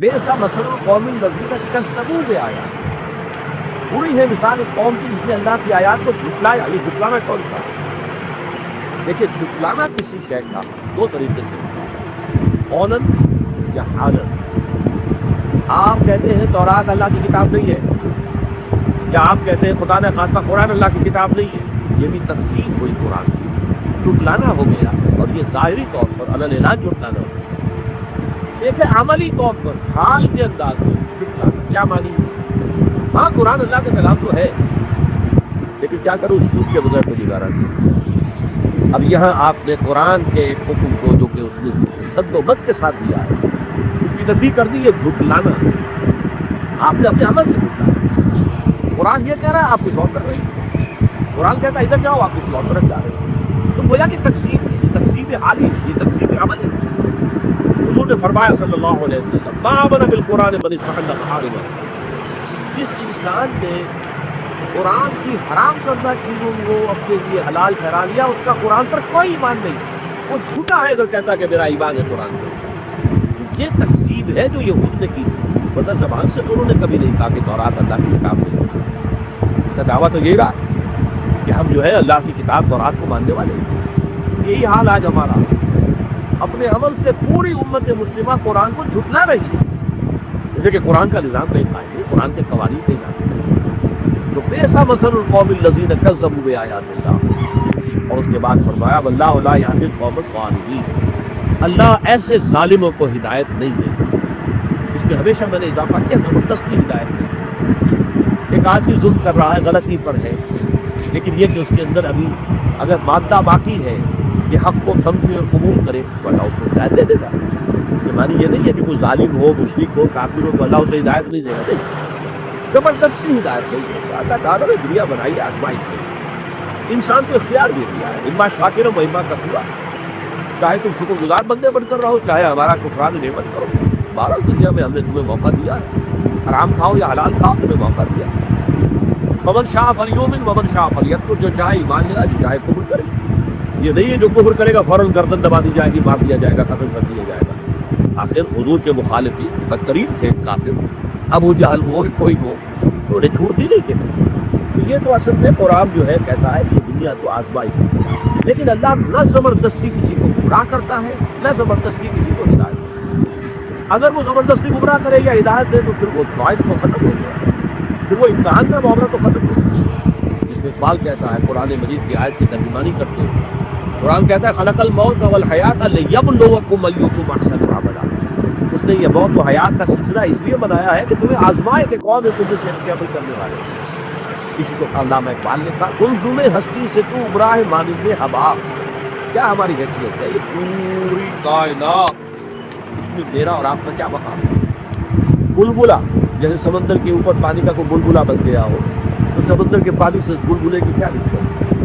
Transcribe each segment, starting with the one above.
بئس مثل القوم الذین کذبوا بآیات، بری ہے مثال اس قوم کی جس نے اللہ کی آیات کو جھٹلایا۔ یہ جھٹلانا کون سا؟ دیکھیے، جھٹلانا کسی شے کا دو طریقے سے ہوتا ہے، قولاً یا حالاً۔ آپ کہتے ہیں تورات اللہ کی کتاب نہیں ہے، یا آپ کہتے ہیں خدا نے خواستہ قرآن اللہ کی کتاب نہیں ہے، یہ بھی تکذیب ہوئی قرآن کی، جھٹلانا ہو گیا۔ اور یہ ظاہری طور پر علی الاعلان جھٹلانا ہو گیا۔ دیکھیں، عملی طور پر حال کے انداز میں جھٹلانا کیا مانی؟ ہاں، قرآن اللہ کا کلام تو ہے، لیکن کیا کروں، سود کے بغیر تو گزارا نہیں۔ اب یہاں آپ نے قرآن کے ایک حکم کو جو کہ اس نے صد و بد کے ساتھ دیا ہے، اس کی نفی کر دی۔ یہ جھٹلانا ہے، آپ نے اپنے عمل سے جھٹلانا۔ قرآن یہ کہہ رہا ہے، آپ کچھ اور کر رہے ہیں۔ قرآن کہتا ہے ادھر جاؤ، آپ کسی اور طرف جا رہے ہیں۔ تو گویا کہ تکذیب ہے، یہ تکذیب حالی ہے، یہ تکذیب عمل ہے۔ حضور نے فرمایا صلی اللہ علیہ وسلم، ما آمن بالقرآن من استحل محارما، جس انسان نے قرآن کی حرام کردہ چیزوں کو اپنے لیے حلال ٹھہرا لیا، اس کا قرآن پر کوئی ایمان نہیں۔ وہ جھوٹا ہے اگر کہتا کہ میرا ایمان ہے قرآن پر۔ یہ تکذیب ہے جو یہود نے کی تھی، ورنہ زبان سے انہوں نے کبھی نہیں کہا کہ تورات اللہ کی کتاب نہیں ہے۔ ان کا دعویٰ تو یہی رہا کہ ہم جو ہے اللہ کی کتاب تورات کو ماننے والے ہیں۔ یہی حال آج ہمارا ہے، اپنے عمل سے پوری امت مسلمہ قرآن کو جھٹلا رہی ہے، جیسے کہ قرآن کا نظام کہیں قائم نہیں، قرآن کے قوانین کہیں نافذ نہیں۔ تو بئس مثل القوم الذین کذبوا بآیات اللہ، اور اس کے بعد فرمایا واللہ لا یہدی القوم الظالمین، اللہ ایسے ظالموں کو ہدایت نہیں دیتا۔ اس میں ہمیشہ میں نے اضافہ کیا، زبردستی ہدایت نہیں۔ ایک آدمی ظلم کر رہا ہے، غلطی پر ہے، لیکن یہ کہ اس کے اندر ابھی اگر مادہ باقی ہے، یہ حق کو سمجھے اور قبول کرے تو اللہ اس کو ہدایت دے دے گا۔ اس کے معنی یہ نہیں ہے کہ کوئی ظالم ہو، مشرک ہو، کافر ہو تو اللہ اسے ہدایت نہیں دے گا، نہیں، زبردستی ہدایت نہیں دے گا۔ اللہ تعالیٰ نے دنیا بنائی ہے آزمائش میں، انسان کو اختیار دے دیا ہے، اما شاکرا و اما کفورا، چاہے تم شکر گزار بندے بن کر رہو، چاہے ہمارا کفران نعمت کرو۔ بہرحال دنیا میں ہم نے تمہیں موقع دیا ہے، حرام کھاؤ یا حلال کھاؤ، تمہیں موقع دیا۔ فمن شاء فلیؤمن ومن شاء فلیکفر، جو چاہے ایمان لے آئے، جو چاہے کفر کرے۔ یہ نہیں ہے جو کفر کرے گا فوراً گردن دبا دی جائے گی، مار دیا جائے گا، ختم کر دیا جائے گا۔ آخر حضور کے مخالفین بدترین تھے کافر، ابو جہل ہو کوئی ہو، انہیں چھوڑ دی گئی کہ نہیں۔ یہ تو اصل میں قرآن جو ہے کہتا ہے کہ دنیا تو آزمائش کی ہے، لیکن اللہ نہ زبردستی کسی کو گمراہ کرتا ہے، نہ زبردستی کسی کو ہدایت دیتا ہے۔ اگر وہ زبردستی گمراہ کرے یا ہدایت دے تو پھر وہ چوائس تو ختم ہو جائے، پھر وہ امتحان کا معاملہ تو ختم ہو جائے۔ جس میں اقبال کہتا ہے قرآن مجید کی آیت کی ترجمانی کرتے ہیں، قرآن کہتا ہے خلق الموت والحیات لیبلوکم ایکم احسن عملا، اس نے یہ موت و حیات کا سلسلہ اس لیے بنایا ہے کہ تمہیں آزمائے کہ کون ہے تم میں سے اچھے عمل کرنے والے۔ اسی کو علامہ اقبال نے کہا گلزم ہستی سے تو ابراہ مانند حباب، کیا ہماری حیثیت ہے، یہ پوری کائنات، اس میں میرا اور آپ کا کیا مقام ہے۔ بلبلا، جیسے سمندر کے اوپر پانی کا کوئی بلبلا بن گیا ہو تو سمندر کے پانی سے اس بلبلے کی کیا نسبت ہے،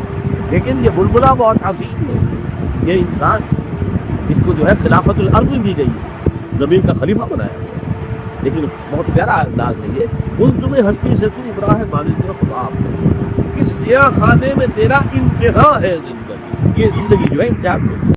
لیکن یہ بلبلا بہت عظیم ہے، یہ انسان، اس کو جو ہے خلافت الارض دی گئی ہے، زمین کا خلیفہ بنایا ہے، لیکن بہت پیارا انداز ہے یہ، گلزم ہستی سے تو ابراہ مانند حباب، اس سیاہ خانے میں تیرا امتحان ہے زندگی، یہ زندگی جو ہے امتحان ہے۔